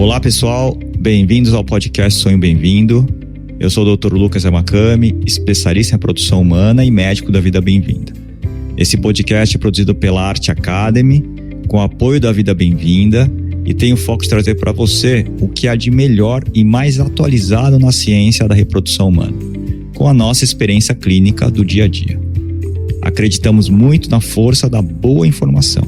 Olá pessoal, bem-vindos ao podcast Sonho Bem-vindo. Eu sou o Dr. Lucas Yamakami, especialista em produção humana e médico da Vida Bem-vinda. Esse podcast é produzido pela Arte Academy, com apoio da Vida Bem-vinda, e tem o foco de trazer para você o que há de melhor e mais atualizado na ciência da reprodução humana, com a nossa experiência clínica do dia a dia. Acreditamos muito na força da boa informação,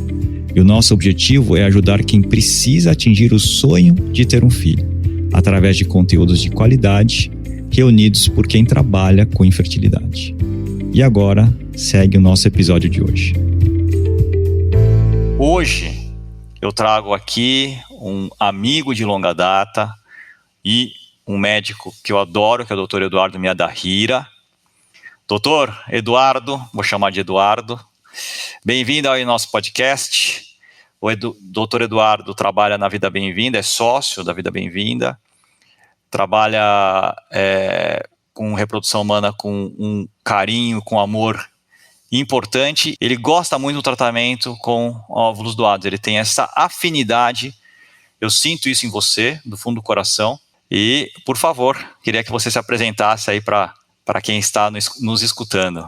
e o nosso objetivo é ajudar quem precisa atingir o sonho de ter um filho, através de conteúdos de qualidade, reunidos por quem trabalha com infertilidade. E agora, segue o nosso episódio de hoje. Hoje eu trago aqui um amigo de longa data e um médico que eu adoro, que é o Dr. Eduardo Miyadahira. Doutor Eduardo, vou chamar de Eduardo, bem-vindo ao nosso podcast. O Dr. Eduardo trabalha na Vida Bem-vinda, é sócio da Vida Bem-vinda, trabalha com reprodução humana com um carinho, com amor importante. Ele gosta muito do tratamento com óvulos doados, ele tem essa afinidade, eu sinto isso em você, do fundo do coração. E, por favor, queria que você se apresentasse aí para quem está nos escutando.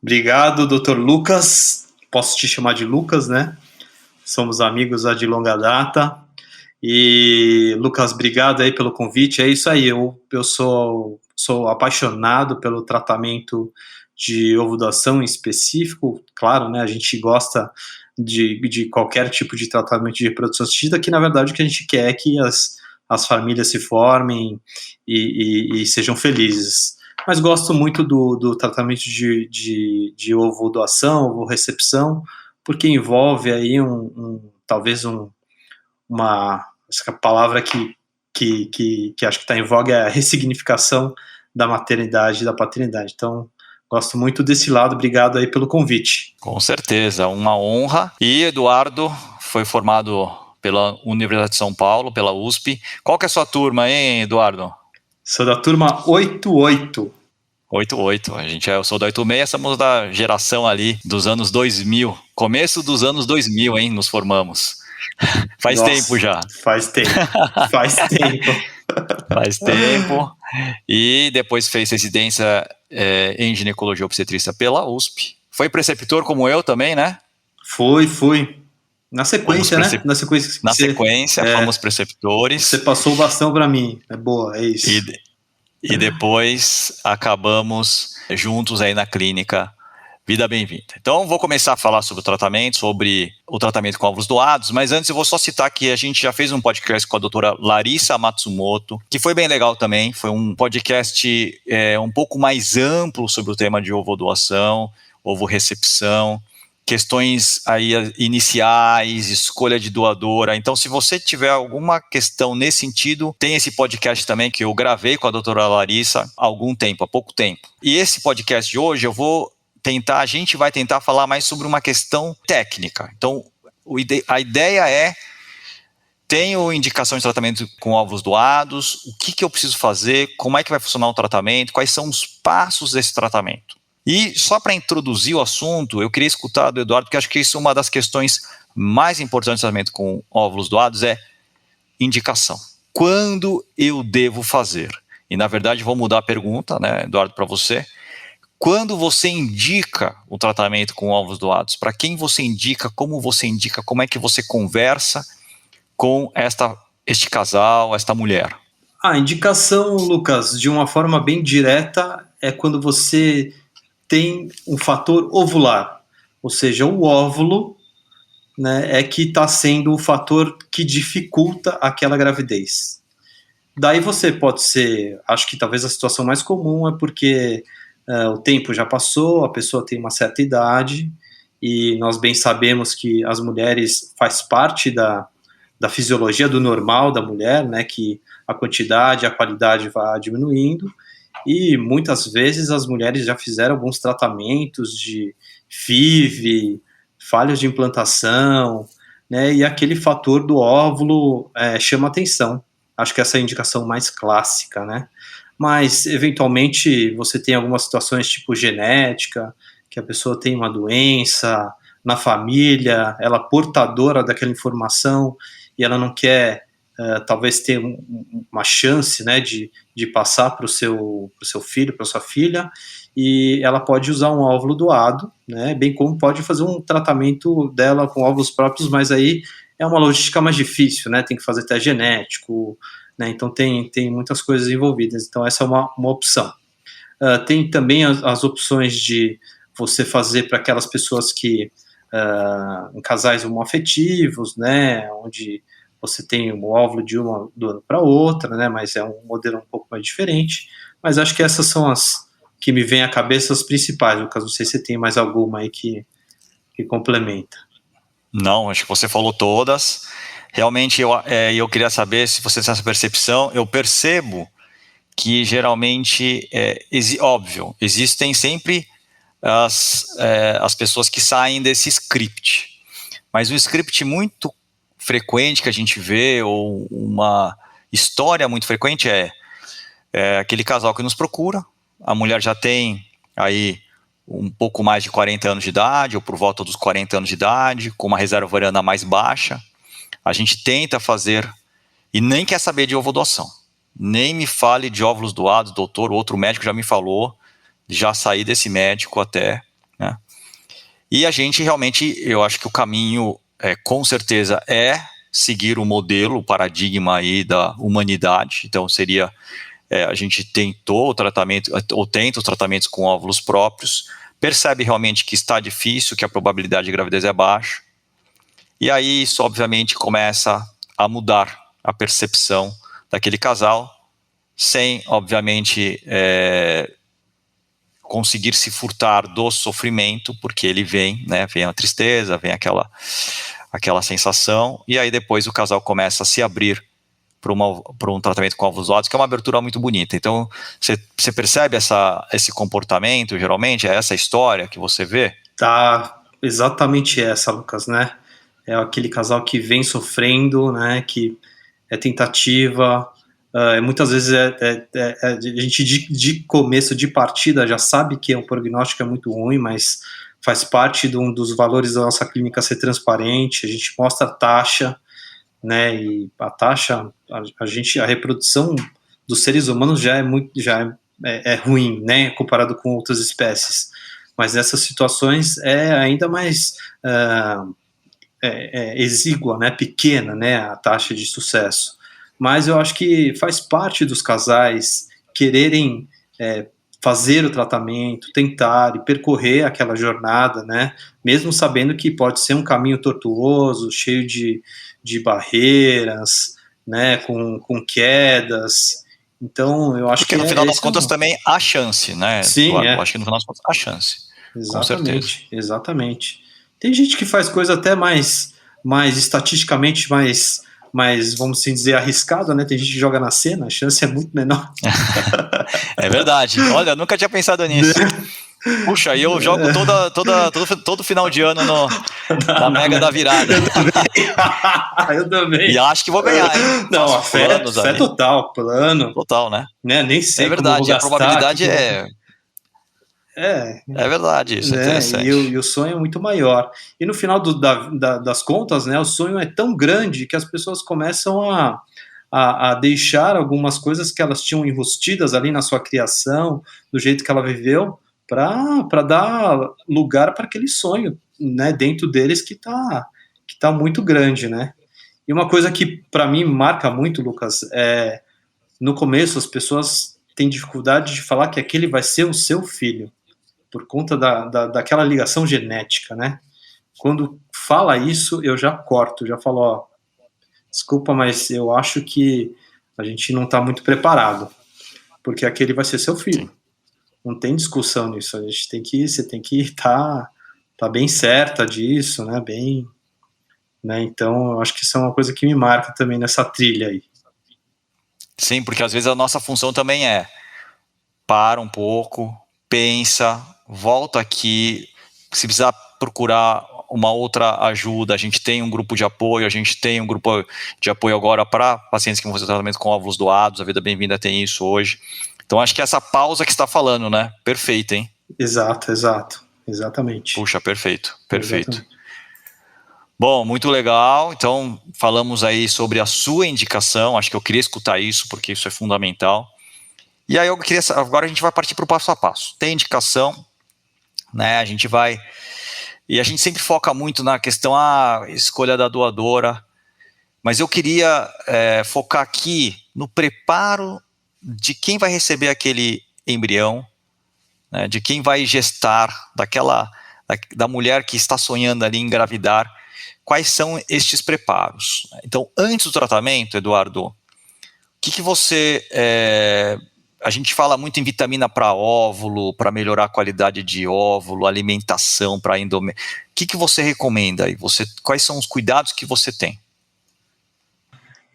Obrigado, Dr. Lucas. Posso te chamar de Lucas, né? Somos amigos de longa data. E, Lucas, obrigado aí pelo convite. É isso aí, eu sou apaixonado pelo tratamento de ovo-doação em específico. Claro, né? A gente gosta de qualquer tipo de tratamento de reprodução assistida, que na verdade o que a gente quer é que as famílias se formem e sejam felizes. Mas gosto muito do tratamento de ovo-doação, ovo-recepção, porque envolve aí talvez essa palavra que acho que está em voga é a ressignificação da maternidade e da paternidade. Então, gosto muito desse lado. Obrigado aí pelo convite. Com certeza, uma honra. E Eduardo foi formado pela Universidade de São Paulo, pela USP. Qual que é a sua turma, hein, Eduardo? Sou da turma 88. 88, eu sou da 86, somos da geração ali dos anos 2000, começo dos anos 2000, hein, nos formamos. Faz tempo já. Faz tempo. Faz tempo. E depois fez residência em ginecologia e obstetrícia pela USP. Foi preceptor como eu também, né? Fui. Na sequência, né? Na sequência, fomos preceptores. Você passou o bastão para mim. É boa, é isso. E depois acabamos juntos aí na clínica Vida Bem-vinda. Então vou começar a falar sobre o tratamento com óvulos doados, mas antes eu vou só citar que a gente já fez um podcast com a doutora Larissa Matsumoto, que foi bem legal também. Foi um podcast um pouco mais amplo sobre o tema de ovo-doação, ovo-recepção, questões aí iniciais, escolha de doadora. Então, se você tiver alguma questão nesse sentido, tem esse podcast também que eu gravei com a doutora Larissa há pouco tempo. E esse podcast de hoje a gente vai tentar falar mais sobre uma questão técnica. Então, a ideia é, tenho indicação de tratamento com óvulos doados, o que eu preciso fazer, como é que vai funcionar o tratamento, quais são os passos desse tratamento. E só para introduzir o assunto, eu queria escutar do Eduardo, porque acho que isso é uma das questões mais importantes do tratamento com óvulos doados, é indicação. Quando eu devo fazer? E na verdade vou mudar a pergunta, né, Eduardo, para você. Quando você indica o tratamento com óvulos doados? Para quem você indica? Como é que você conversa com este casal, esta mulher? A indicação, Lucas, de uma forma bem direta, é quando você tem um fator ovular, ou seja, o óvulo, né, é que está sendo o fator que dificulta aquela gravidez. Daí você pode ser, acho que talvez a situação mais comum é porque o tempo já passou, a pessoa tem uma certa idade, e nós bem sabemos que as mulheres faz parte da fisiologia do normal da mulher, né, que a quantidade e a qualidade vai diminuindo, e muitas vezes as mulheres já fizeram alguns tratamentos de FIV, falhas de implantação, né, e aquele fator do óvulo chama atenção. Acho que essa é a indicação mais clássica, né? Mas, eventualmente, você tem algumas situações tipo genética, que a pessoa tem uma doença na família, ela é portadora daquela informação e ela não quer talvez ter uma chance, né, de passar para o seu filho, para sua filha, e ela pode usar um óvulo doado, né, bem como pode fazer um tratamento dela com óvulos próprios, mas aí é uma logística mais difícil, né, tem que fazer teste genético, né, então tem muitas coisas envolvidas, então essa é uma opção. Tem também as opções de você fazer para aquelas pessoas que, em casais homoafetivos, né, onde você tem o óvulo de uma do ano para outra, né, mas é um modelo um pouco mais diferente, mas acho que essas são as que me vêm à cabeça, as principais, Lucas, não sei se tem mais alguma aí que complementa. Não, acho que você falou todas. Realmente, eu queria saber se você tem essa percepção. Eu percebo que geralmente, óbvio, existem sempre as pessoas que saem desse script, mas um script muito frequente que a gente vê, ou uma história muito frequente é aquele casal que nos procura, a mulher já tem aí um pouco mais de 40 anos de idade, ou por volta dos 40 anos de idade, com uma reserva ovariana mais baixa, a gente tenta fazer, e nem quer saber de ovodoação, nem me fale de óvulos doados, doutor, outro médico já me falou, já saí desse médico até, né? E a gente realmente, eu acho que o caminho, com certeza, é seguir o modelo, o paradigma aí da humanidade. Então seria, a gente tentou o tratamento, ou tenta os tratamentos com óvulos próprios, percebe realmente que está difícil, que a probabilidade de gravidez é baixa, e aí isso obviamente começa a mudar a percepção daquele casal, sem obviamente conseguir se furtar do sofrimento, porque ele vem, né, vem a tristeza, vem aquela sensação, e aí depois o casal começa a se abrir para um tratamento com óvulos doados, que é uma abertura muito bonita. Então, você percebe esse comportamento, geralmente, é essa história que você vê? Tá, exatamente essa, Lucas, né? É aquele casal que vem sofrendo, né, que é tentativa, muitas vezes a gente de começo, de partida, já sabe que o prognóstico é muito ruim, mas faz parte dos valores da nossa clínica ser transparente, a gente mostra a taxa, né, e a taxa, a reprodução dos seres humanos já é ruim, né, comparado com outras espécies, mas nessas situações é ainda mais exígua, né, pequena, né, a taxa de sucesso. Mas eu acho que faz parte dos casais quererem fazer o tratamento, tentar e percorrer aquela jornada, né, mesmo sabendo que pode ser um caminho tortuoso, cheio de barreiras, né, com quedas. Então, eu acho porque que no final das contas também há chance, né? Sim, eu acho que no final das contas há chance. Exatamente, com certeza. Exatamente. Tem gente que faz coisa até mais estatisticamente mais, vamos assim dizer, arriscada, né? Tem gente que joga na cena, a chance é muito menor. É verdade. Olha, eu nunca tinha pensado nisso. Puxa, aí eu jogo todo final de ano na Mega da Virada. Eu também. E acho que vou ganhar, hein? Não, a fé é total, plano. Total, né? Nem sei como verdade, vou gastar, a probabilidade É verdade, isso é interessante. E o sonho é muito maior. E no final das contas, né, o sonho é tão grande que as pessoas começam a deixar algumas coisas que elas tinham enrustidas ali na sua criação, do jeito que ela viveu, para dar lugar para aquele sonho, né, dentro deles que tá muito grande, né? E uma coisa que para mim marca muito, Lucas, no começo as pessoas têm dificuldade de falar que aquele vai ser o seu filho, por conta daquela ligação genética, né? Quando fala isso, eu já corto, já falo, ó, desculpa, mas eu acho que a gente não está muito preparado, porque aquele vai ser seu filho. Sim. Não tem discussão nisso, você tem que estar bem certa disso, né? Bem, né? Então, eu acho que isso é uma coisa que me marca também nessa trilha aí. Sim, porque às vezes a nossa função também para um pouco, pensa, volta aqui, se precisar procurar uma outra ajuda, a gente tem um grupo de apoio, a gente tem um grupo de apoio agora para pacientes que vão fazer tratamento com óvulos doados, a Vida Bem-vinda tem isso hoje. Então acho que essa pausa que você está falando, né? Perfeita, hein? Exato, exatamente. Puxa, perfeito. Exatamente. Bom, muito legal. Então, falamos aí sobre a sua indicação. Acho que eu queria escutar isso, porque isso é fundamental. E aí agora a gente vai partir para o passo a passo. Tem indicação, né? A gente vai... E a gente sempre foca muito na questão, escolha da doadora. Mas eu queria focar aqui no preparo de quem vai receber aquele embrião, né? De quem vai gestar, da mulher que está sonhando ali em engravidar. Quais são estes preparos? Então, antes do tratamento, Eduardo, o que você... a gente fala muito em vitamina para óvulo, para melhorar a qualidade de óvulo, alimentação para endométrio. O que você recomenda aí? Quais são os cuidados que você tem?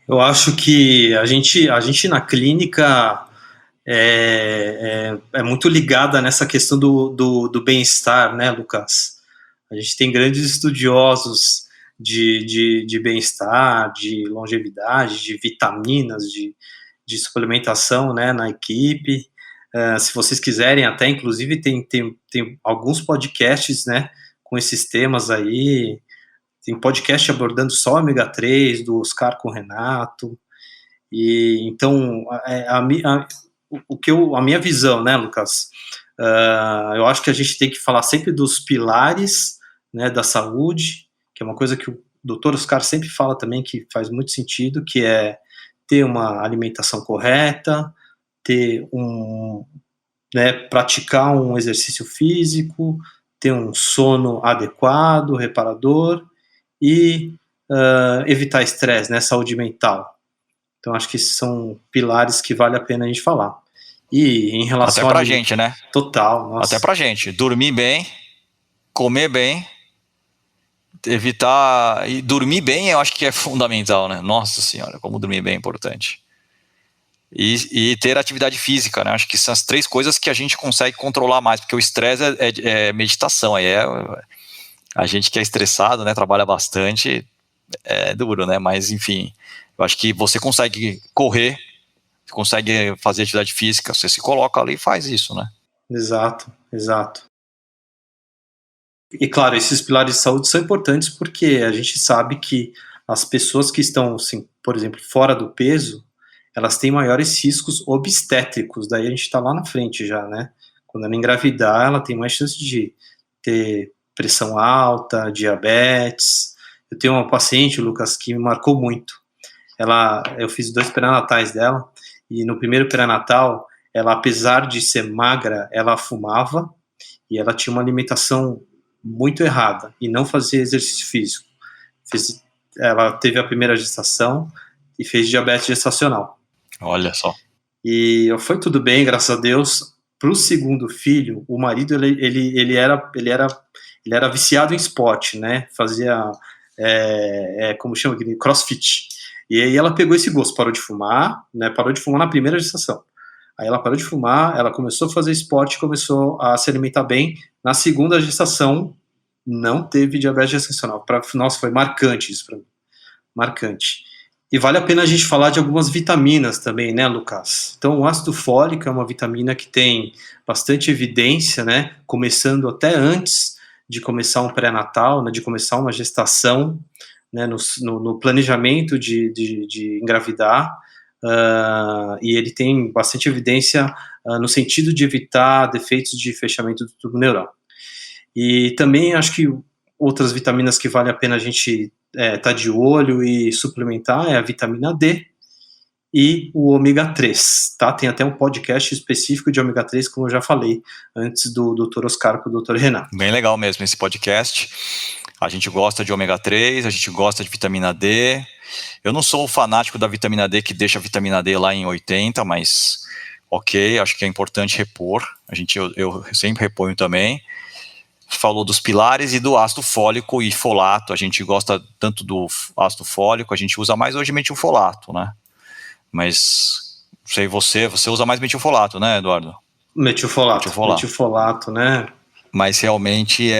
Eu acho que a gente na clínica é muito ligada nessa questão do bem-estar, né, Lucas? A gente tem grandes estudiosos de bem-estar, de longevidade, de vitaminas, de suplementação, né, na equipe. Se vocês quiserem, até inclusive tem alguns podcasts, né, com esses temas aí. Tem podcast abordando só ômega 3, do Oscar com o Renato. E então, a minha visão, né, Lucas? Eu acho que a gente tem que falar sempre dos pilares, né, da saúde, que é uma coisa que o Dr. Oscar sempre fala também, que faz muito sentido, que é ter uma alimentação correta, praticar um exercício físico, ter um sono adequado, reparador, e evitar estresse, né, saúde mental. Então, acho que esses são pilares que vale a pena a gente falar. E em relação até pra gente, né? Total. Nossa. Até pra gente. Dormir bem, comer bem, evitar... E dormir bem eu acho que é fundamental, né? Nossa senhora, como dormir bem é importante. E ter atividade física, né? Acho que são as 3 coisas que a gente consegue controlar mais, porque o estresse é meditação, aí a gente que é estressado, né, trabalha bastante, é duro, né, mas enfim, eu acho que você consegue correr, consegue fazer atividade física, você se coloca ali e faz isso, né. Exato. E claro, esses pilares de saúde são importantes porque a gente sabe que as pessoas que estão, assim, por exemplo, fora do peso, elas têm maiores riscos obstétricos, daí a gente está lá na frente já, né, quando ela engravidar, ela tem mais chance de ter pressão alta, diabetes. Eu tenho uma paciente, Lucas, que me marcou muito. Eu fiz 2 pré-natais dela, e no primeiro pré-natal, ela, apesar de ser magra, ela fumava, e ela tinha uma alimentação muito errada, e não fazia exercício físico. Ela teve a primeira gestação, e fez diabetes gestacional. Olha só. E foi tudo bem, graças a Deus. Para o segundo filho, o marido, ele era viciado em esporte, né? Fazia, como chama aquele, crossfit. E aí ela pegou esse gosto, parou de fumar, né? Parou de fumar na primeira gestação. Aí ela parou de fumar, ela começou a fazer esporte, começou a se alimentar bem. Na segunda gestação, não teve diabetes gestacional. Nossa, foi marcante isso para mim. Marcante. E vale a pena a gente falar de algumas vitaminas também, né, Lucas? Então, o ácido fólico é uma vitamina que tem bastante evidência, né, começando até antes de começar um pré-natal, né, de começar uma gestação, né, no planejamento de engravidar, e ele tem bastante evidência no sentido de evitar defeitos de fechamento do tubo neural. E também acho que outras vitaminas que vale a pena a gente tá de olho e suplementar é a vitamina D e o ômega 3, tá? Tem até um podcast específico de ômega 3, como eu já falei antes do Dr. Oscar com o Dr. Renato. Bem legal mesmo esse podcast. A gente gosta de ômega 3, a gente gosta de vitamina D. Eu não sou o fanático da vitamina D que deixa a vitamina D lá em 80, mas ok, acho que é importante repor. Eu sempre reponho também. Falou dos pilares e do ácido fólico e folato. A gente gosta tanto do ácido fólico, a gente usa mais hoje metilfolato, né? Mas, não sei, você usa mais metilfolato, né, Eduardo? Metilfolato, né? Mas realmente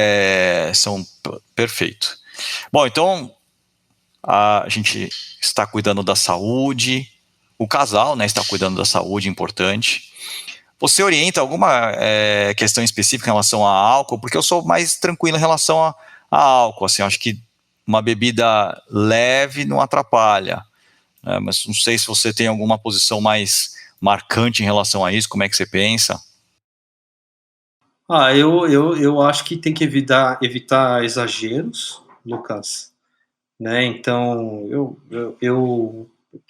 são perfeito. Bom, então a gente está cuidando da saúde, o casal, né, está cuidando da saúde, importante. Você orienta alguma questão específica em relação a álcool? Porque eu sou mais tranquilo em relação a álcool, assim, acho que uma bebida leve não atrapalha. Mas não sei se você tem alguma posição mais marcante em relação a isso, como é que você pensa? Eu acho que tem que evitar exageros, Lucas, né? Então,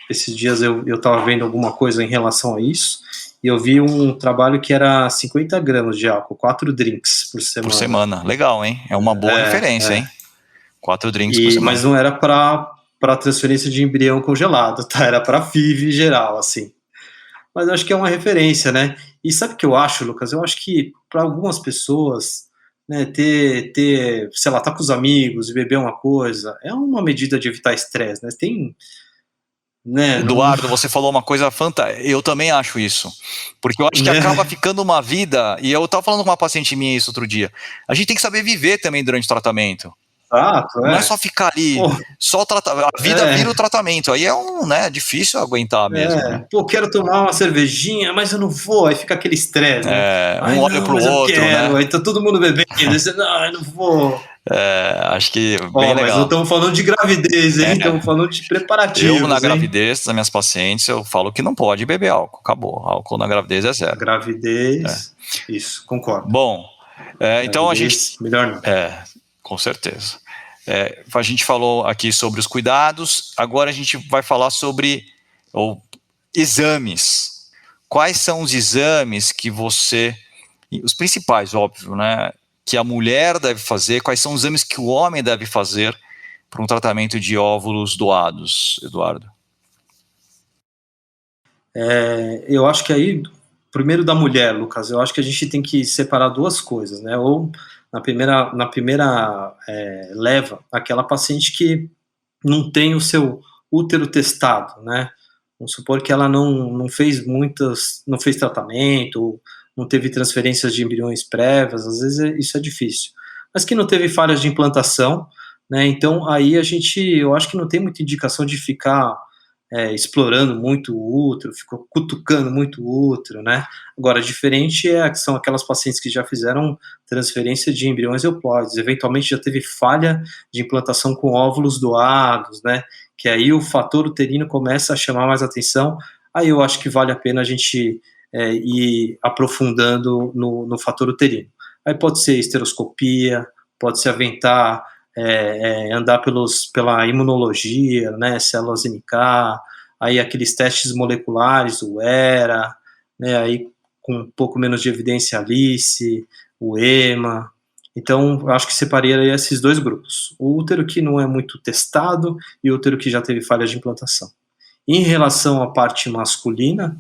esses dias eu estava vendo alguma coisa em relação a isso, e eu vi um trabalho que era 50 gramas de álcool, 4 drinks por semana. Por semana, legal, hein? É uma boa referência, hein? 4 drinks por semana. Mas não era para transferência de embrião congelado, tá? Era para FIV geral, assim. Mas eu acho que é uma referência, né? E sabe o que eu acho, Lucas? Eu acho que para algumas pessoas, né, sei lá, tá com os amigos e beber uma coisa, é uma medida de evitar estresse, né? Tem, né? Eduardo, você falou uma coisa fantástica. Eu também acho isso. Porque eu acho que acaba ficando uma vida, e eu estava falando com uma paciente minha isso outro dia, a gente tem que saber viver também durante o tratamento. Exato, não é só ficar ali, só a vida vira o tratamento, aí é difícil aguentar mesmo. Né? Quero tomar uma cervejinha, mas eu não vou, aí fica aquele estresse, né? Um olha pro outro, né? Aí tá todo mundo bebendo, você, não, eu não vou. Acho que bem legal. Mas não estamos falando de gravidez, hein? Estamos falando de preparativos. Eu, na gravidez das minhas pacientes, eu falo que não pode beber álcool, acabou. Álcool na gravidez é zero. Gravidez, isso, concordo. Bom, então a gente... Melhor não. Com certeza. A gente falou aqui sobre os cuidados, agora a gente vai falar sobre exames. Quais são os exames que os principais, óbvio, né, que a mulher deve fazer, quais são os exames que o homem deve fazer para um tratamento de óvulos doados, Eduardo? Eu acho que aí, primeiro da mulher, Lucas, eu acho que a gente tem que separar duas coisas, né, ou na primeira leva, aquela paciente que não tem o seu útero testado, né? Vamos supor que ela não fez não fez tratamento, não teve transferências de embriões prévias, às vezes isso é difícil. Mas que não teve falhas de implantação, né? Então aí eu acho que não tem muita indicação de ficar explorando muito o útero, ficou cutucando muito o útero, né? Agora, diferente são aquelas pacientes que já fizeram transferência de embriões euploides, eventualmente já teve falha de implantação com óvulos doados, né? Que aí o fator uterino começa a chamar mais atenção, aí eu acho que vale a pena a gente ir aprofundando no fator uterino. Aí pode ser esteroscopia, pode se aventar andar pela imunologia, né, células NK, aí aqueles testes moleculares, o ERA, né, aí com um pouco menos de evidência Alice, o EMA. Então, eu acho que separaria esses dois grupos. O útero que não é muito testado e o útero que já teve falha de implantação. Em relação à parte masculina,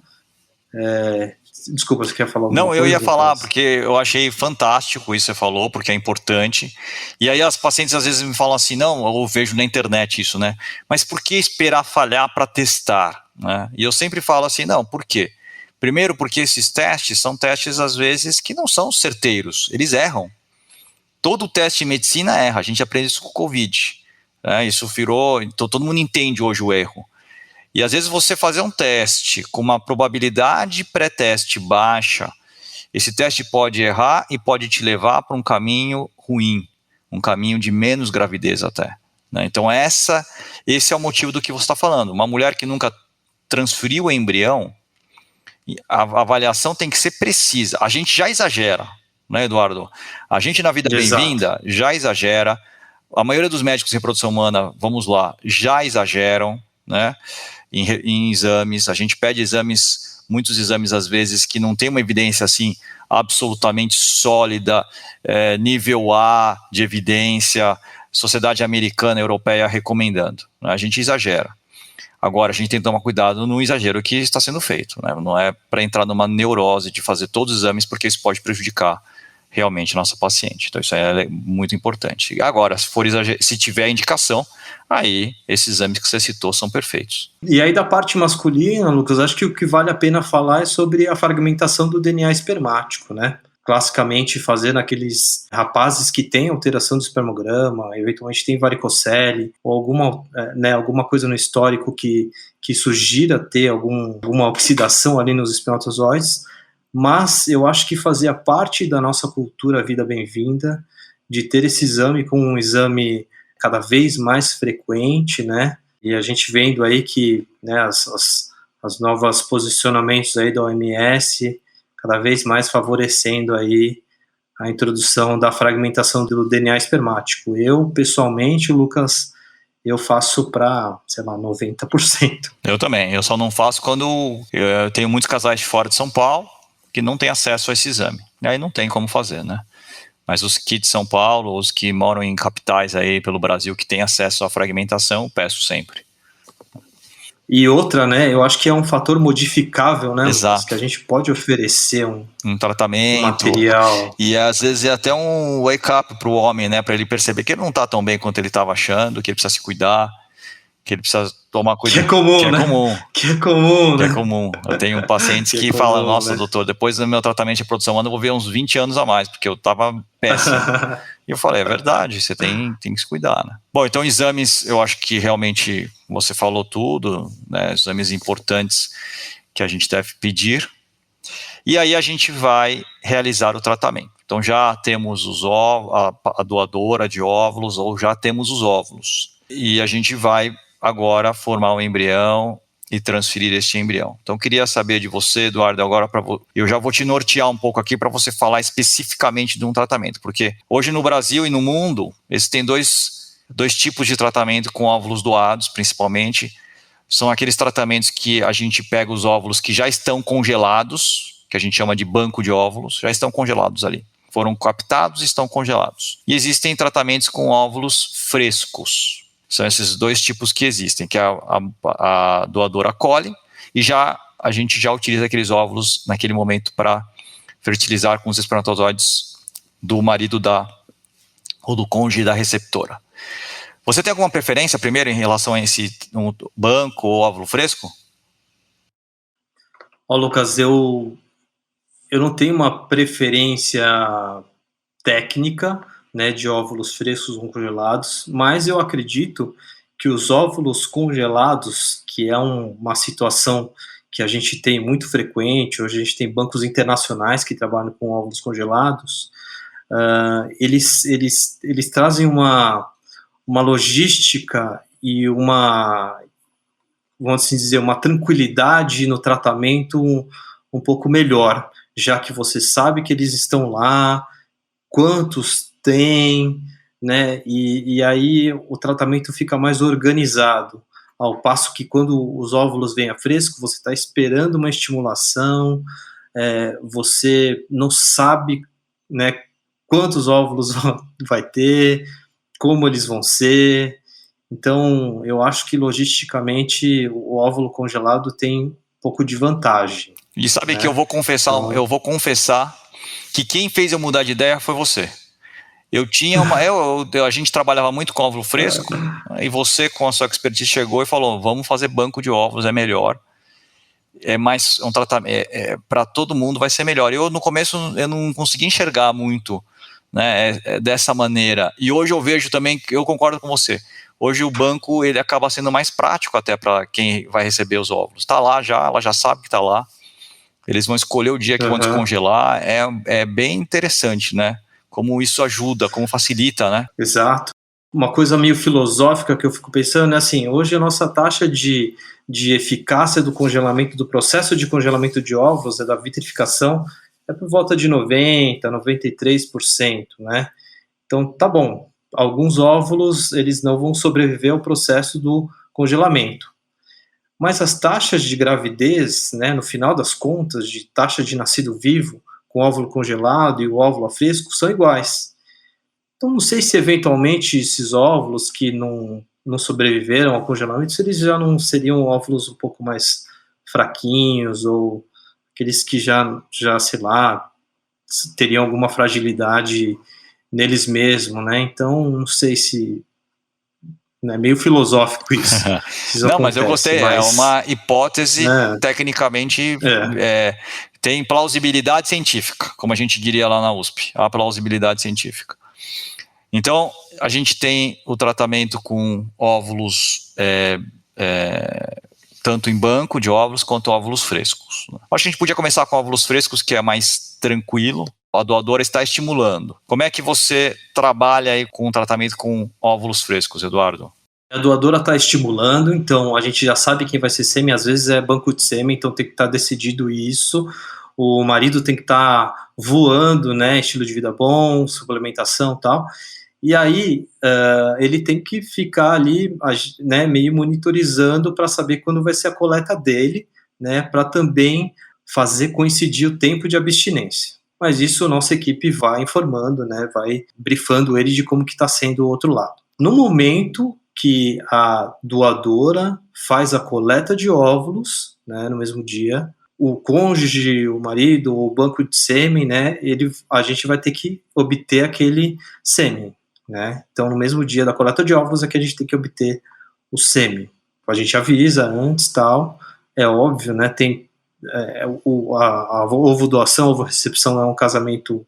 desculpa, você quer falar alguma coisa? Não, eu ia falar, porque eu achei fantástico isso que você falou, porque é importante. E aí as pacientes às vezes me falam assim, não, eu vejo na internet isso, né? Mas por que esperar falhar para testar? Né? E eu sempre falo assim, não, por quê? Primeiro, porque esses testes são testes, às vezes, que não são certeiros, eles erram. Todo teste de medicina erra, a gente aprende isso com o Covid. Né? Isso virou, então todo mundo entende hoje o erro. E às vezes você fazer um teste com uma probabilidade pré-teste baixa, esse teste pode errar e pode te levar para um caminho ruim, um caminho de menos gravidez até. Né? Então esse é o motivo do que você está falando. Uma mulher que nunca transferiu o embrião, a avaliação tem que ser precisa. A gente já exagera, né, Eduardo? A gente na Vida Bem-vinda já exagera. A maioria dos médicos de reprodução humana, vamos lá, já exageram, né? Em exames, a gente pede muitos exames às vezes que não tem uma evidência assim absolutamente sólida, nível A de evidência, Sociedade Americana, Europeia recomendando, né? A gente exagera. Agora a gente tem que tomar cuidado no exagero que está sendo feito, né? Não é para entrar numa neurose de fazer todos os exames, porque isso pode prejudicar realmente a nossa paciente. Então isso é muito importante. Agora, se tiver indicação, aí esses exames que você citou são perfeitos. E aí da parte masculina, Lucas, acho que o que vale a pena falar é sobre a fragmentação do DNA espermático, né? Classicamente fazer naqueles rapazes que têm alteração do espermograma, eventualmente tem varicocele, ou alguma coisa no histórico que sugira ter alguma oxidação ali nos espermatozoides. Mas eu acho que fazia parte da nossa cultura Vida Bem-vinda de ter esse exame como um exame cada vez mais frequente, né? E a gente vendo aí que, né, as novas posicionamentos aí da OMS cada vez mais favorecendo aí a introdução da fragmentação do DNA espermático. Eu, pessoalmente, Lucas, eu faço para, sei lá, 90%. Eu também, eu só não faço quando eu tenho muitos casais de fora de São Paulo que não têm acesso a esse exame. E aí não tem como fazer, né? Mas os que de São Paulo, os que moram em capitais aí pelo Brasil que têm acesso à fragmentação, eu peço sempre. E outra, né, eu acho que é um fator modificável, né, Exato. Lucas, que a gente pode oferecer um tratamento, material. E às vezes é até um wake-up para o homem, né, para ele perceber que ele não está tão bem quanto ele estava achando, que ele precisa se cuidar, que ele precisa tomar cuidado. Que é comum, que é né? comum. Que é comum, Que né? é comum. Eu tenho pacientes que é comum, falam, nossa, né? doutor, depois do meu tratamento de produção humana eu vou ver uns 20 anos a mais, porque eu estava péssimo. E eu falei, é verdade, você tem que se cuidar, né? Bom, então exames, eu acho que realmente você falou tudo, né? Exames importantes que a gente deve pedir. E aí a gente vai realizar o tratamento. Então já temos os óvulos, a doadora de óvulos, ou já temos os óvulos. E a gente vai agora formar um embrião e transferir este embrião. Então, queria saber de você, Eduardo, agora eu já vou te nortear um pouco aqui para você falar especificamente de um tratamento, porque hoje no Brasil e no mundo, existem dois tipos de tratamento com óvulos doados, principalmente. São aqueles tratamentos que a gente pega os óvulos que já estão congelados, que a gente chama de banco de óvulos, já estão congelados ali. Foram captados e estão congelados. E existem tratamentos com óvulos frescos. São esses dois tipos que existem, que a doadora colhe e a gente já utiliza aqueles óvulos naquele momento para fertilizar com os espermatozoides do marido ou do cônjuge da receptora. Você tem alguma preferência, primeiro, em relação a esse banco ou óvulo fresco? Lucas, eu não tenho uma preferência técnica, né, de óvulos frescos ou congelados, mas eu acredito que os óvulos congelados, que é uma situação que a gente tem muito frequente, hoje a gente tem bancos internacionais que trabalham com óvulos congelados, eles trazem uma logística e vamos assim dizer, uma tranquilidade no tratamento um pouco melhor, já que você sabe que eles estão lá, quantos tem, né, e aí o tratamento fica mais organizado, ao passo que quando os óvulos vêm a fresco, você está esperando uma estimulação, você não sabe, né, quantos óvulos vai ter, como eles vão ser. Então, eu acho que logisticamente o óvulo congelado tem um pouco de vantagem. E sabe, né, que eu vou confessar que quem fez eu mudar de ideia foi você. Eu tinha a gente trabalhava muito com óvulo fresco, e você, com a sua expertise, chegou e falou, vamos fazer banco de óvulos, é melhor. É mais um tratamento, para todo mundo vai ser melhor. Eu, no começo, eu não conseguia enxergar muito, né, dessa maneira. E hoje eu vejo também, eu concordo com você, hoje o banco ele acaba sendo mais prático até para quem vai receber os óvulos. Está lá já, ela já sabe que está lá. Eles vão escolher o dia que vão descongelar. É bem interessante, né? Como isso ajuda, como facilita, né? Exato. Uma coisa meio filosófica que eu fico pensando é assim, hoje a nossa taxa de eficácia do congelamento, do processo de congelamento de óvulos, da vitrificação, é por volta de 90%, 93%, né? Então, tá bom. Alguns óvulos, eles não vão sobreviver ao processo do congelamento. Mas as taxas de gravidez, né, no final das contas, de taxa de nascido vivo, com o óvulo congelado e o óvulo a fresco, são iguais. Então, não sei se eventualmente esses óvulos que não sobreviveram ao congelamento, se eles já não seriam óvulos um pouco mais fraquinhos, ou aqueles que já sei lá, teriam alguma fragilidade neles mesmos, né? Então, não sei se... É meio filosófico isso. Não, mas eu gostei, é uma hipótese tecnicamente... tem plausibilidade científica, como a gente diria lá na USP, a plausibilidade científica. Então, a gente tem o tratamento com óvulos, tanto em banco de óvulos quanto óvulos frescos. Acho que a gente podia começar com óvulos frescos, que é mais tranquilo, a doadora está estimulando. Como é que você trabalha aí com o tratamento com óvulos frescos, Eduardo? A doadora está estimulando, então a gente já sabe quem vai ser sêmen, às vezes é banco de sêmen, então tem que estar decidido isso. O marido tem que estar voando, né, estilo de vida bom, suplementação e tal. E aí ele tem que ficar ali, né, meio monitorizando para saber quando vai ser a coleta dele, né, para também fazer coincidir o tempo de abstinência. Mas isso a nossa equipe vai informando, né, vai brifando ele de como que está sendo o outro lado. No momento que a doadora faz a coleta de óvulos, né, no mesmo dia, o cônjuge, o marido, o banco de sêmen, né, a gente vai ter que obter aquele sêmen, né? Então, no mesmo dia da coleta de óvulos é que a gente tem que obter o sêmen. A gente avisa antes, tal, é óbvio, né? Tem a ovo-doação, ovo-recepção é um casamento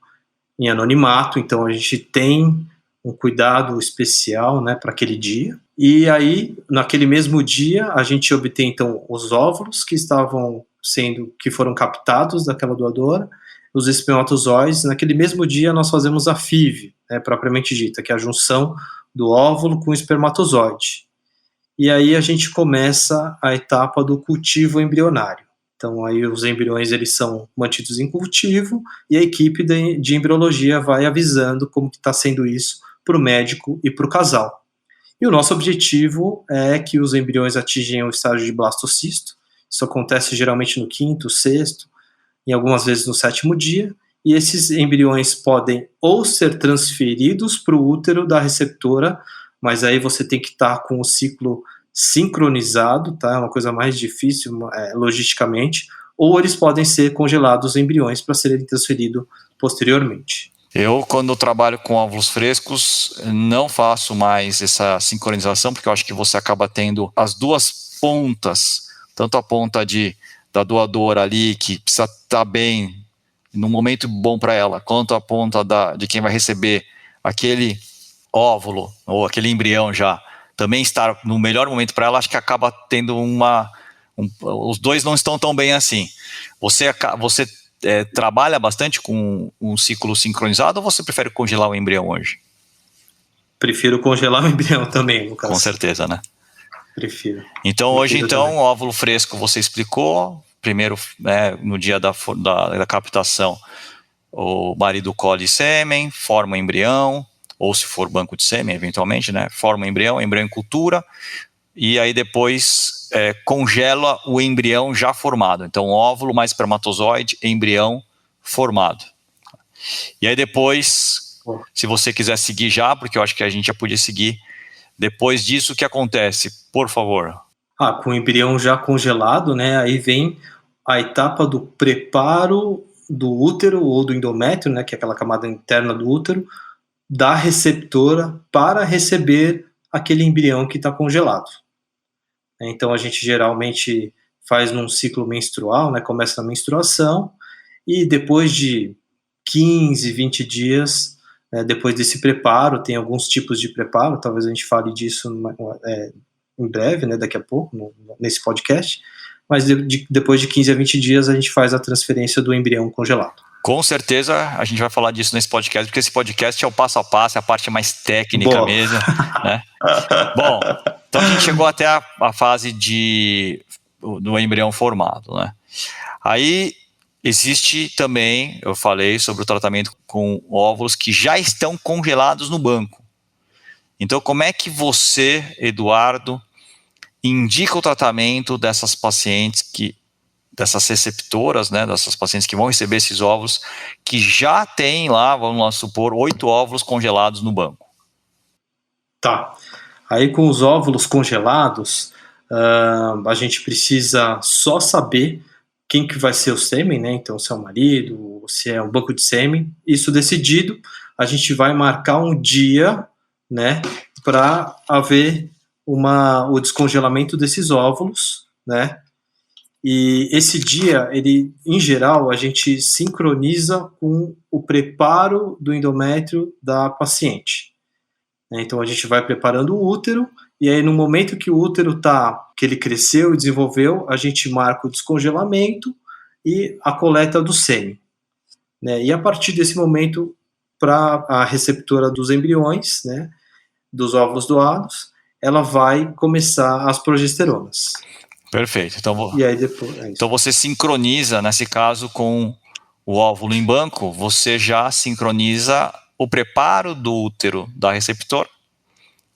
em anonimato, então a gente tem um cuidado especial, né, para aquele dia. E aí, naquele mesmo dia, a gente obtém, então, os óvulos que foram captados daquela doadora, os espermatozoides. Naquele mesmo dia, nós fazemos a FIV, né, propriamente dita, que é a junção do óvulo com o espermatozoide. E aí a gente começa a etapa do cultivo embrionário. Então, aí os embriões eles são mantidos em cultivo e a equipe de embriologia vai avisando como que está sendo isso para o médico e para o casal. E o nosso objetivo é que os embriões atinjam o estágio de blastocisto. Isso acontece geralmente no 5º, 6º, e algumas vezes no 7º dia. E esses embriões podem ou ser transferidos para o útero da receptora, mas aí você tem que estar com o ciclo sincronizado, tá? É uma coisa mais difícil logisticamente, ou eles podem ser congelados embriões para serem transferidos posteriormente. Eu, quando trabalho com óvulos frescos, não faço mais essa sincronização, porque eu acho que você acaba tendo as duas pontas, tanto a ponta da doadora ali, que precisa estar bem, num momento bom para ela, quanto a ponta de quem vai receber aquele óvulo, ou aquele embrião já, também estar no melhor momento para ela, acho que acaba tendo os dois não estão tão bem assim. Você trabalha bastante com um ciclo sincronizado ou você prefere congelar o embrião hoje? Prefiro congelar o embrião também, no caso. Com certeza, né? Prefiro. Então, hoje, óvulo fresco você explicou. Primeiro, no dia da captação, o marido colhe sêmen, forma o embrião, ou se for banco de sêmen, eventualmente, né? Forma o embrião em cultura, e aí depois congela o embrião já formado. Então, óvulo mais espermatozoide, embrião formado. E aí depois, se você quiser seguir já, porque eu acho que a gente já podia seguir, depois disso, o que acontece? Por favor. Com o embrião já congelado, né? Aí vem a etapa do preparo do útero ou do endométrio, né? Que é aquela camada interna do útero, da receptora para receber aquele embrião que está congelado. Então, a gente geralmente faz num ciclo menstrual, né? Começa na menstruação e depois de 15, 20 dias, depois desse preparo, tem alguns tipos de preparo, talvez a gente fale disso em breve, né? Daqui a pouco, nesse podcast, mas depois de 15 a 20 dias a gente faz a transferência do embrião congelado. Com certeza a gente vai falar disso nesse podcast, porque esse podcast é o passo a passo, é a parte mais técnica mesmo, né? Bom, então a gente chegou até a fase do embrião formado, né? Aí existe também, eu falei sobre o tratamento com óvulos que já estão congelados no banco. Então, como é que você, Eduardo, indica o tratamento dessas pacientes dessas receptoras, né, dessas pacientes que vão receber esses óvulos, que já tem lá, vamos supor, 8 óvulos congelados no banco? Tá. Aí com os óvulos congelados, a gente precisa só saber quem que vai ser o sêmen, né? Então, se é o marido, se é um banco de sêmen. Isso decidido, a gente vai marcar um dia, né, para haver o descongelamento desses óvulos, né? E esse dia, em geral, a gente sincroniza com o preparo do endométrio da paciente. Então, a gente vai preparando o útero, e aí no momento que o útero que ele cresceu e desenvolveu, a gente marca o descongelamento e a coleta do sêmen. né? E a partir desse momento, para a receptora dos embriões, né, dos óvulos doados, ela vai começar as progesteronas. Perfeito. E aí depois, então você sincroniza, nesse caso, com o óvulo em banco, você já sincroniza o preparo do útero da receptor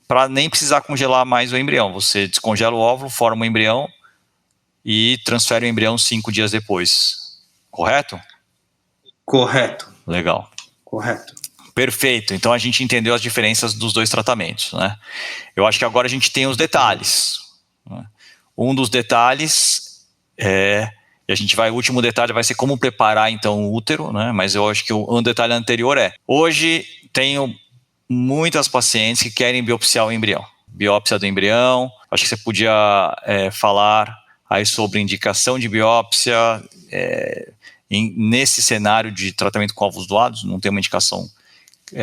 para nem precisar congelar mais o embrião. Você descongela o óvulo, forma o embrião e transfere o embrião 5 dias depois. Correto? Correto. Legal. Correto. Perfeito. Então a gente entendeu as diferenças dos dois tratamentos, né? Eu acho que agora a gente tem os detalhes, né? Um dos detalhes o último detalhe vai ser como preparar então o útero, né? Mas eu acho que um detalhe anterior hoje tenho muitas pacientes que querem biopsiar o embrião. Biópsia do embrião, acho que você podia falar aí sobre indicação de biópsia, nesse cenário de tratamento com óvulos doados, não tem uma indicação